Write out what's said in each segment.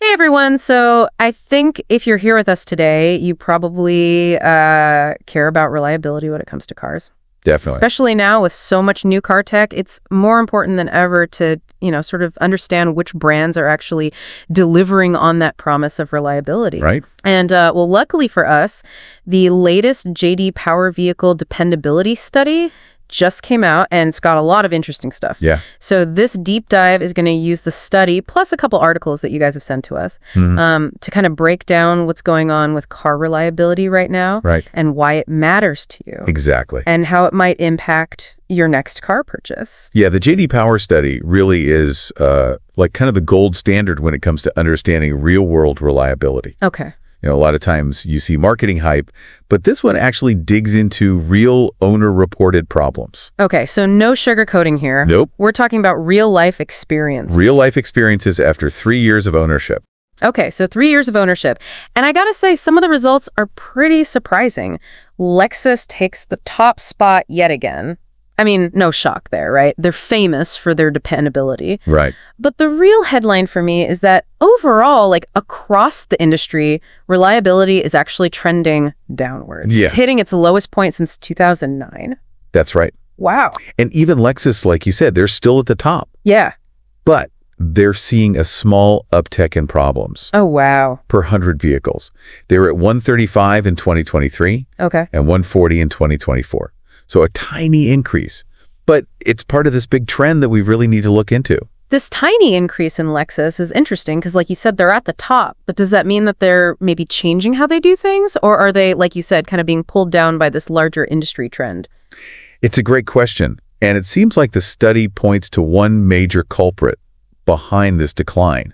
Hey everyone. So I think if you're here with us today, you probably care about reliability when it comes to cars. Definitely. Especially now with so much new car tech, it's more important than ever to, sort of understand which brands are actually delivering on that promise of reliability. Right. And well, luckily for us, the latest JD Power Vehicle Dependability Study just came out, and it's got a lot of interesting stuff. Yeah. So this deep dive is going to use the study, plus a couple articles that you guys have sent to us, to kind of break down what's going on with car reliability right now, Right. and why it matters to you. Exactly. And how it might impact your next car purchase. Yeah, the JD Power study really is like kind of the gold standard when it comes to understanding real-world reliability. Okay. A lot of times you see marketing hype, but this one actually digs into real owner-reported problems. Okay, so no sugarcoating here. Nope. We're talking about real-life experiences. Real-life experiences after 3 years of ownership. Okay, so 3 years of ownership. And I gotta say, some of the results are pretty surprising. Lexus takes the top spot yet again. I mean, no shock there, right? They're famous for their dependability. Right. But the real headline for me is that overall, like across the industry, reliability is actually trending downwards. Yeah. It's hitting its lowest point since 2009. That's right. Wow. And even Lexus, like you said, they're still at the top. Yeah. But they're seeing a small uptick in problems Oh, wow. per 100 vehicles. They were at 135 in 2023 Okay. and 140 in 2024. So a tiny increase, but it's part of this big trend that we really need to look into. This tiny increase in Lexus is interesting because, like you said, they're at the top. But does that mean that they're maybe changing how they do things? Or are they, like you said, kind of being pulled down by this larger industry trend? It's a great question. And it seems like the study points to one major culprit behind this decline.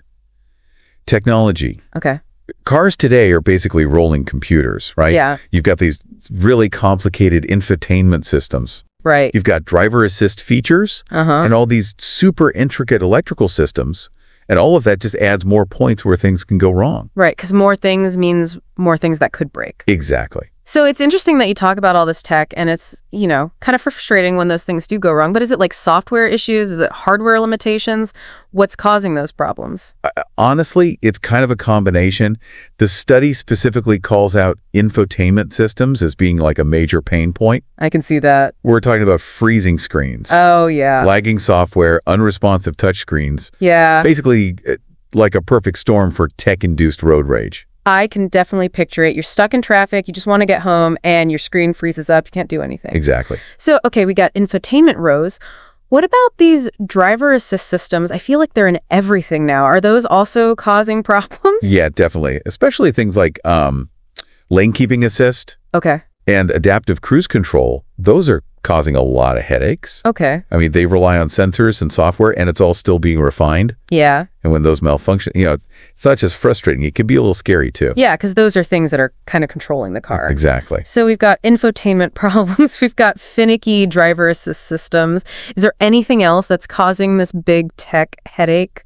Technology. Okay. Cars today are basically rolling computers, right? Yeah. You've got these really complicated infotainment systems. Right. You've got driver assist features and all these super intricate electrical systems. And all of that just adds more points where things can go wrong. Right, because more things means more things that could break. Exactly. So it's interesting that you talk about all this tech, and it's, kind of frustrating when those things do go wrong. But is it like software issues? Is it hardware limitations? What's causing those problems? Honestly, it's kind of a combination. The study specifically calls out infotainment systems as being like a major pain point. I can see that. We're talking about freezing screens, Oh, yeah. lagging software, unresponsive touchscreens. Yeah. Basically, like a perfect storm for tech-induced road rage. I can definitely picture it. You're stuck in traffic, you just want to get home, and your screen freezes up. You can't do anything. Exactly. So, okay, we got infotainment rows. What about these driver assist systems? I feel like they're in everything now. Are those also causing problems? Yeah, definitely. Especially things like lane keeping assist Okay. and adaptive cruise control. Those are causing a lot of headaches. Okay. I mean, they rely on sensors and software, and it's all still being refined. Yeah. And when those malfunction, it's not just frustrating. It can be a little scary, too. Yeah, because those are things that are kind of controlling the car. Exactly. So we've got infotainment problems. We've got finicky driver assist systems. Is there anything else that's causing this big tech headache?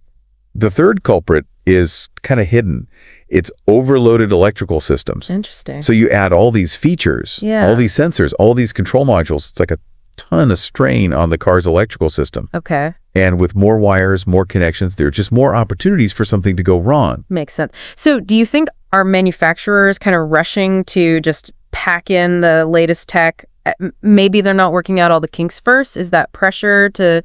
The third culprit is kind of hidden. It's overloaded electrical systems. Interesting. So you add all these features, all these sensors, all these control modules. It's like a ton of strain on the car's electrical system. Okay. And with more wires, more connections, there are just more opportunities for something to go wrong. Makes sense. So do you think our manufacturers kind of rushing to just pack in the latest tech? Maybe they're not working out all the kinks first. Is that pressure to,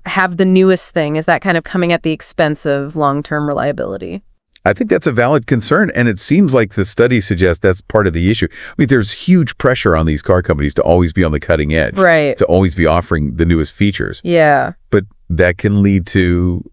have the newest thing? Is that kind of coming at the expense of long-term reliability? I think that's a valid concern, and it seems like the study suggests that's part of the issue. I mean, there's huge pressure on these car companies to always be on the cutting edge, right? To always be offering the newest features. Yeah. But that can lead to,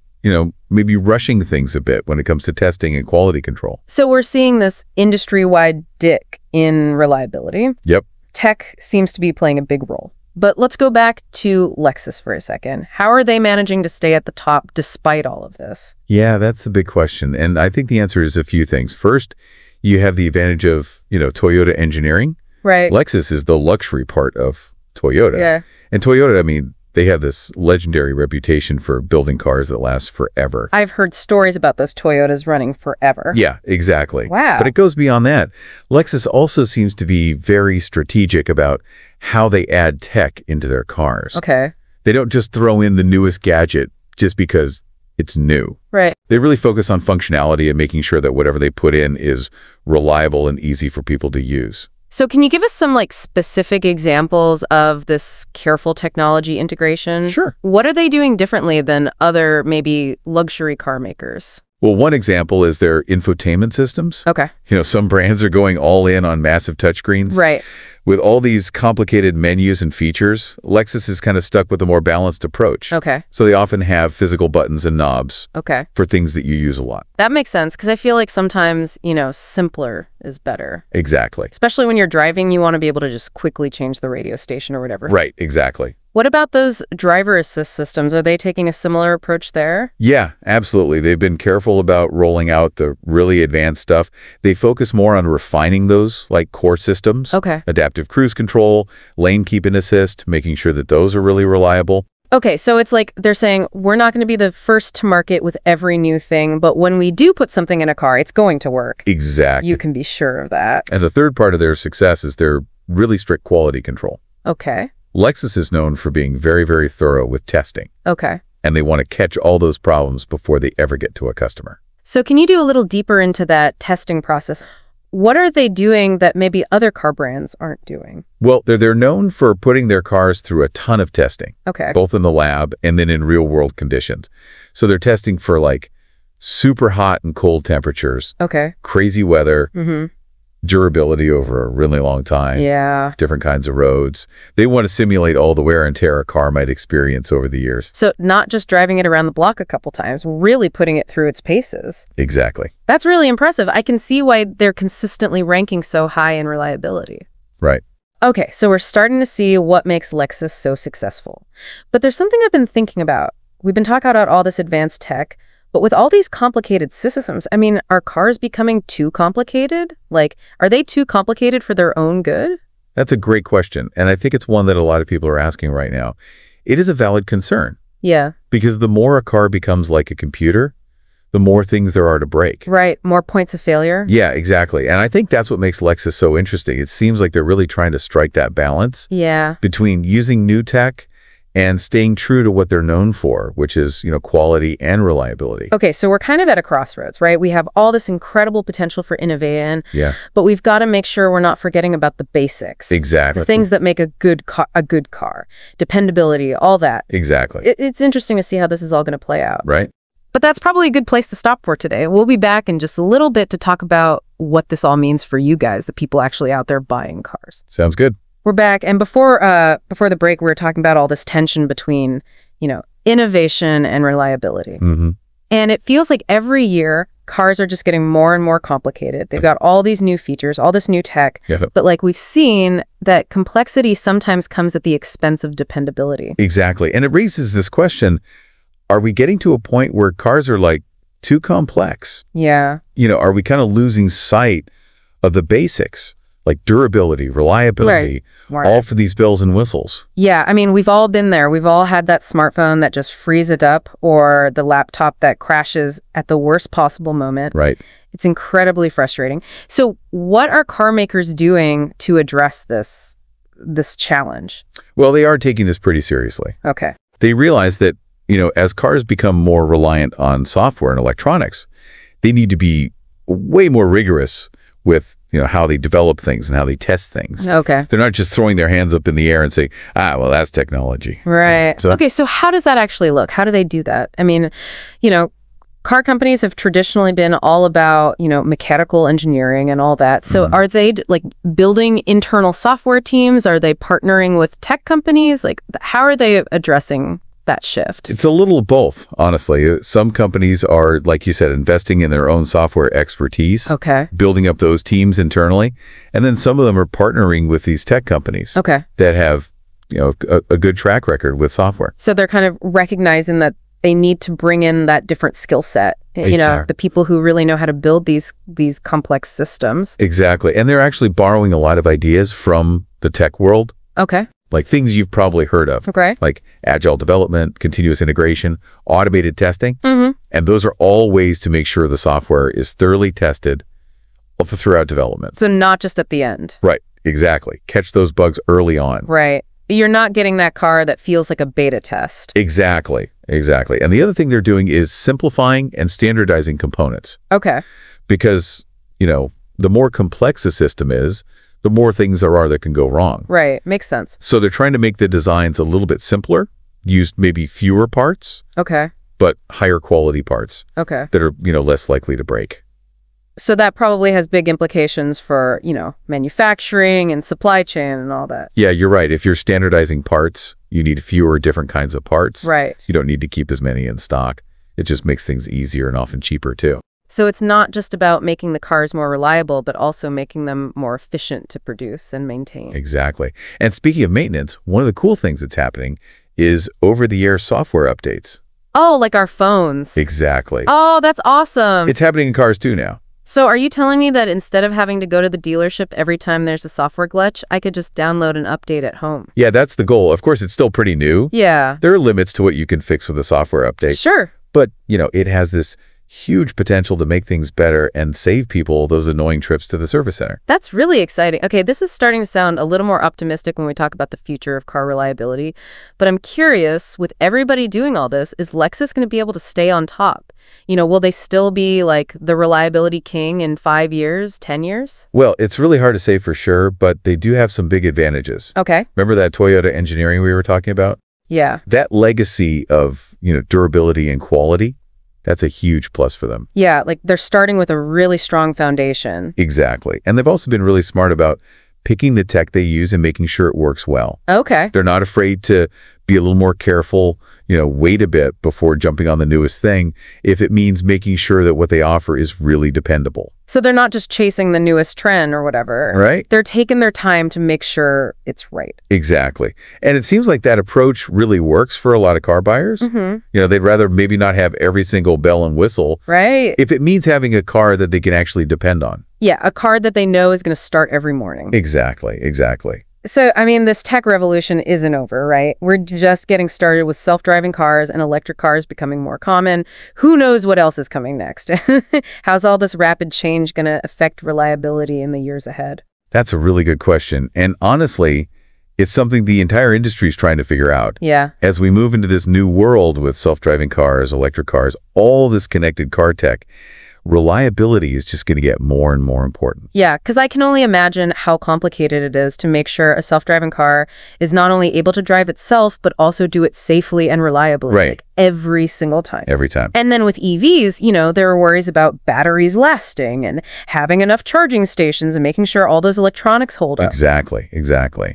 maybe rushing things a bit when it comes to testing and quality control. So we're seeing this industry-wide dip in reliability. Yep. Tech seems to be playing a big role. But let's go back to Lexus for a second. How are they managing to stay at the top despite all of this? Yeah, that's the big question. And I think the answer is a few things. First, you have the advantage of, Toyota engineering. Right. Lexus is the luxury part of Toyota. Yeah. And Toyota, I mean, they have this legendary reputation for building cars that last forever. I've heard stories about those Toyotas running forever. Yeah, exactly. Wow. But it goes beyond that. Lexus also seems to be very strategic about how they add tech into their cars. Okay. They don't just throw in the newest gadget just because it's new. Right. They really focus on functionality and making sure that whatever they put in is reliable and easy for people to use. So can you give us some like specific examples of this careful technology integration? Sure. What are they doing differently than other maybe luxury car makers? Well, one example is their infotainment systems. Okay. Some brands are going all in on massive touchscreens. Right. With all these complicated menus and features, Lexus is kind of stuck with a more balanced approach. Okay. So they often have physical buttons and knobs Okay. for things that you use a lot. That makes sense because I feel like sometimes, simpler is better. Exactly. Especially when you're driving, you want to be able to just quickly change the radio station or whatever. Right, exactly. What about those driver assist systems? Are they taking a similar approach there? Yeah, absolutely. They've been careful about rolling out the really advanced stuff. They focus more on refining those, like core systems. Okay. Adaptive cruise control, lane keeping assist, making sure that those are really reliable. Okay, so it's like they're saying, we're not going to be the first to market with every new thing, but when we do put something in a car, it's going to work. Exactly. You can be sure of that. And the third part of their success is their really strict quality control. Okay. Lexus is known for being very, very thorough with testing. Okay. And they want to catch all those problems before they ever get to a customer. So can you do a little deeper into that testing process? What are they doing that maybe other car brands aren't doing? Well, they're known for putting their cars through a ton of testing. Okay. Both in the lab and then in real-world conditions. So they're testing for like super hot and cold temperatures, Okay. crazy weather, Mm-hmm. durability over a really long time, Yeah. different kinds of roads. They want to simulate all the wear and tear a car might experience over the years. So not just driving it around the block a couple times, really putting it through its paces. Exactly. That's really impressive. I can see why they're consistently ranking so high in reliability. Right. Okay, so we're starting to see what makes Lexus so successful. But there's something I've been thinking about. We've been talking about all this advanced tech, but with all these complicated systems, are cars becoming too complicated? Like, are they too complicated for their own good? That's a great question, and I think it's one that a lot of people are asking right now. It is a valid concern, Yeah, because the more a car becomes like a computer, the more things there are to break. right. More points of failure. Yeah, exactly. And I think that's what makes Lexus so interesting. It seems like they're really trying to strike that balance Yeah. between using new tech and staying true to what they're known for, which is, quality and reliability. Okay, so we're kind of at a crossroads, right? We have all this incredible potential for innovation, Yeah, but we've got to make sure we're not forgetting about the basics. exactly. The things that make a good car, dependability, all that. Exactly. It's interesting to see how this is all going to play out. Right? But that's probably a good place to stop for today. We'll be back in just a little bit to talk about what this all means for you guys, the people actually out there buying cars. Sounds good. We're back, and before the break, we were talking about all this tension between, innovation and reliability. Mm-hmm. And it feels like every year, cars are just getting more and more complicated. They've got all these new features, all this new tech, Yeah. but like we've seen that complexity sometimes comes at the expense of dependability. Exactly. And it raises this question, are we getting to a point where cars are like too complex? Yeah. Are we kind of losing sight of the basics, like durability, reliability, Right. all for these bells and whistles? Yeah, we've all been there. We've all had that smartphone that just freezes up or the laptop that crashes at the worst possible moment. Right. It's incredibly frustrating. So what are car makers doing to address this challenge? Well, they are taking this pretty seriously. Okay. They realize that, as cars become more reliant on software and electronics, they need to be way more rigorous with, how they develop things and how they test things. Okay. They're not just throwing their hands up in the air and saying, well, that's technology. Right. So- Okay, so how does that actually look? How do they do that? Car companies have traditionally been all about, mechanical engineering and all that. So are they like building internal software teams? Are they partnering with tech companies? Like, how are they addressing that shift? It's a little of both, honestly. Some companies are, like you said, investing in their own software expertise, Okay. building up those teams internally. And then some of them are partnering with these tech companies Okay. that have, a good track record with software. So they're kind of recognizing that they need to bring in that different skill set, Exactly. the people who really know how to build these complex systems. Exactly. And they're actually borrowing a lot of ideas from the tech world, Okay. like things you've probably heard of, Okay. like agile development, continuous integration, automated testing. Mm-hmm. And those are all ways to make sure the software is thoroughly tested throughout development. So not just at the end. Right. Exactly. Catch those bugs early on. Right. You're not getting that car that feels like a beta test. Exactly. Exactly. And the other thing they're doing is simplifying and standardizing components. Okay. Because, the more complex a system is, the more things there are that can go wrong. Right. Makes sense. So they're trying to make the designs a little bit simpler, use maybe fewer parts, Okay. but higher quality parts Okay. that are, less likely to break. So that probably has big implications for, manufacturing and supply chain and all that. Yeah, you're right. If you're standardizing parts, you need fewer different kinds of parts. Right. You don't need to keep as many in stock. It just makes things easier and often cheaper too. So it's not just about making the cars more reliable, but also making them more efficient to produce and maintain. Exactly. And speaking of maintenance, one of the cool things that's happening is over-the-air software updates. Oh, like our phones. Exactly. Oh, that's awesome. It's happening in cars too now. So are you telling me that instead of having to go to the dealership every time there's a software glitch, I could just download an update at home? Yeah, that's the goal. Of course, it's still pretty new. Yeah. There are limits to what you can fix with a software update. Sure. But, it has this huge potential to make things better and save people those annoying trips to the service center. That's really exciting. Okay, this is starting to sound a little more optimistic when we talk about the future of car reliability. But I'm curious, with everybody doing all this, is Lexus going to be able to stay on top? Will they still be like the reliability king in 5 years, 10 years? Well, it's really hard to say for sure, but they do have some big advantages. Okay. Remember that Toyota engineering we were talking about? Yeah. That legacy of, durability and quality, that's a huge plus for them. Yeah, like they're starting with a really strong foundation. Exactly. And they've also been really smart about picking the tech they use and making sure it works well. Okay. They're not afraid to be a little more careful, wait a bit before jumping on the newest thing if it means making sure that what they offer is really dependable. So they're not just chasing the newest trend or whatever. Right. They're taking their time to make sure it's right. Exactly. And it seems like that approach really works for a lot of car buyers. Mm-hmm. They'd rather maybe not have every single bell and whistle. Right. If it means having a car that they can actually depend on. Yeah, a car that they know is going to start every morning. Exactly. So, this tech revolution isn't over, right? We're just getting started with self-driving cars and electric cars becoming more common. Who knows what else is coming next? How's all this rapid change going to affect reliability in the years ahead? That's a really good question. And honestly, it's something the entire industry is trying to figure out. Yeah. As we move into this new world with self-driving cars, electric cars, all this connected car tech, reliability is just going to get more and more important. Yeah, because I can only imagine how complicated it is to make sure a self-driving car is not only able to drive itself, but also do it safely and reliably. Right. Like every single time. Every time. And then with EVs, there are worries about batteries lasting and having enough charging stations and making sure all those electronics hold up. Exactly.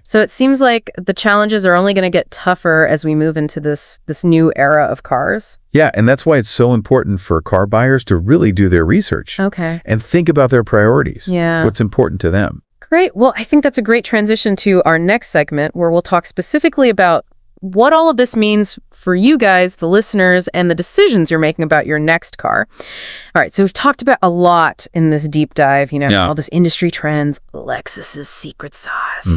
So it seems like the challenges are only going to get tougher as we move into this new era of cars. Yeah, and that's why it's so important for car buyers to really do their research. Okay. And think about their priorities. Yeah. What's important to them. Great. Well, I think that's a great transition to our next segment where we'll talk specifically about what all of this means for you guys, the listeners, and the decisions you're making about your next car. All right, so we've talked about a lot in this deep dive, all those industry trends, Lexus's secret sauce,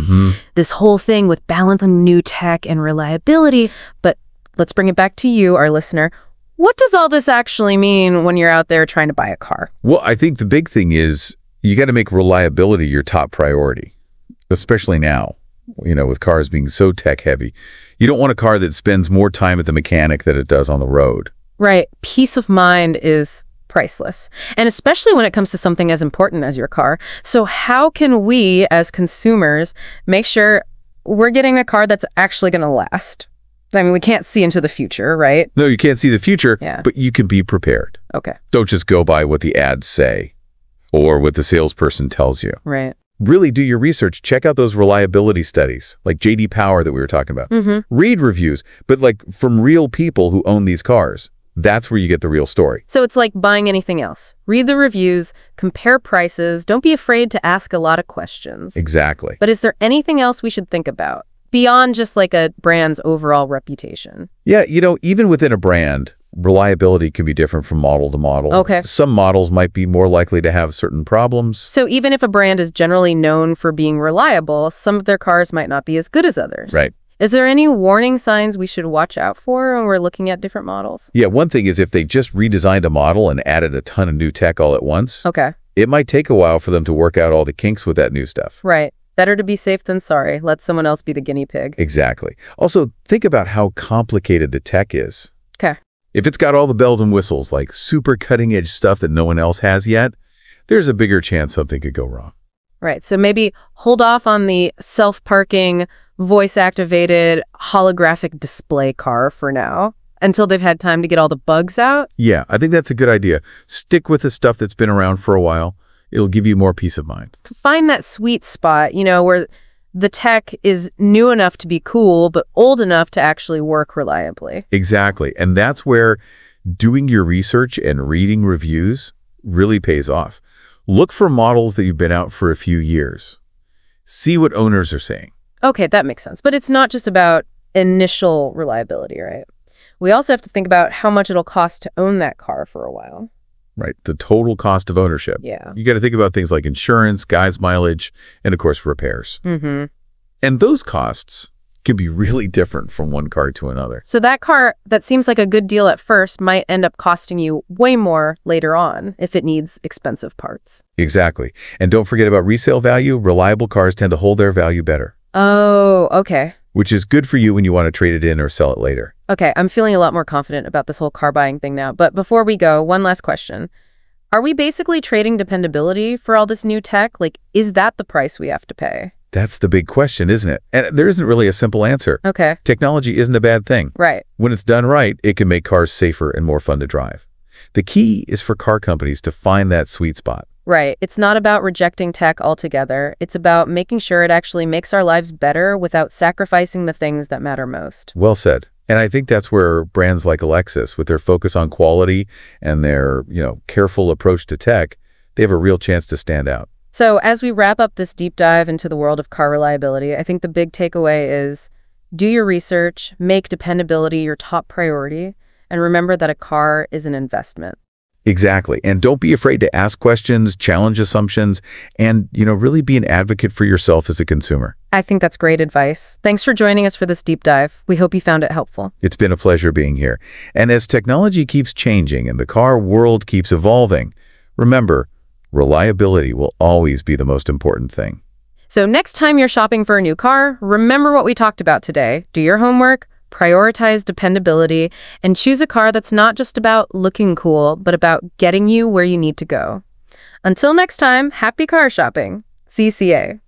this whole thing with balancing new tech and reliability. But let's bring it back to you, our listener. What does all this actually mean when you're out there trying to buy a car? Well, I think the big thing is you got to make reliability your top priority, especially now, with cars being so tech heavy. You don't want a car that spends more time at the mechanic than it does on the road. Right. Peace of mind is priceless, and especially when it comes to something as important as your car. So how can we as consumers make sure we're getting a car that's actually going to last? We can't see into the future, right? No, you can't see the future, Yeah. but you can be prepared. Okay. Don't just go by what the ads say or what the salesperson tells you. Right. Really do your research. Check out those reliability studies, like J.D. Power that we were talking about. Read reviews, but from real people who own these cars. That's where you get the real story. So it's like buying anything else. Read the reviews, compare prices, don't be afraid to ask a lot of questions. Exactly. But is there anything else we should think about beyond just like a brand's overall reputation? Yeah, even within a brand, reliability can be different from model to model. Okay. Some models might be more likely to have certain problems. So even if a brand is generally known for being reliable, some of their cars might not be as good as others. Right. Is there any warning signs we should watch out for when we're looking at different models? Yeah, one thing is if they just redesigned a model and added a ton of new tech all at once, Okay. it might take a while for them to work out all the kinks with that new stuff. Right. Better to be safe than sorry. Let someone else be the guinea pig. Exactly. Also, think about how complicated the tech is. Okay. If it's got all the bells and whistles, like super cutting-edge stuff that no one else has yet, there's a bigger chance something could go wrong. Right, so maybe hold off on the self-parking, voice-activated, holographic display car for now, until they've had time to get all the bugs out? Yeah, I think that's a good idea. Stick with the stuff that's been around for a while. It'll give you more peace of mind. Find that sweet spot, where the tech is new enough to be cool, but old enough to actually work reliably. Exactly. And that's where doing your research and reading reviews really pays off. Look for models that you've been out for a few years. See what owners are saying. Okay, that makes sense. But it's not just about initial reliability, right? We also have to think about how much it'll cost to own that car for a while. Right. The total cost of ownership. Yeah. You got to think about things like insurance, gas mileage, and of course, repairs. Mm-hmm. And those costs can be really different from one car to another. So that car that seems like a good deal at first might end up costing you way more later on if it needs expensive parts. Exactly. And don't forget about resale value. Reliable cars tend to hold their value better. Oh, okay. Which is good for you when you want to trade it in or sell it later. Okay, I'm feeling a lot more confident about this whole car buying thing now. But before we go, one last question. Are we basically trading dependability for all this new tech? Like, is that the price we have to pay? That's the big question, isn't it? And there isn't really a simple answer. Okay. Technology isn't a bad thing. Right. When it's done right, it can make cars safer and more fun to drive. The key is for car companies to find that sweet spot. Right. It's not about rejecting tech altogether. It's about making sure it actually makes our lives better without sacrificing the things that matter most. Well said. And I think that's where brands like Lexus, with their focus on quality and their, careful approach to tech, they have a real chance to stand out. So as we wrap up this deep dive into the world of car reliability, I think the big takeaway is do your research, make dependability your top priority, and remember that a car is an investment. Exactly. And don't be afraid to ask questions, challenge assumptions, and, really be an advocate for yourself as a consumer. I think that's great advice. Thanks for joining us for this deep dive. We hope you found it helpful. It's been a pleasure being here. And as technology keeps changing and the car world keeps evolving, remember, reliability will always be the most important thing. So next time you're shopping for a new car, remember what we talked about today. Do your homework, prioritize dependability, and choose a car that's not just about looking cool, but about getting you where you need to go. Until next time, happy car shopping. CCA.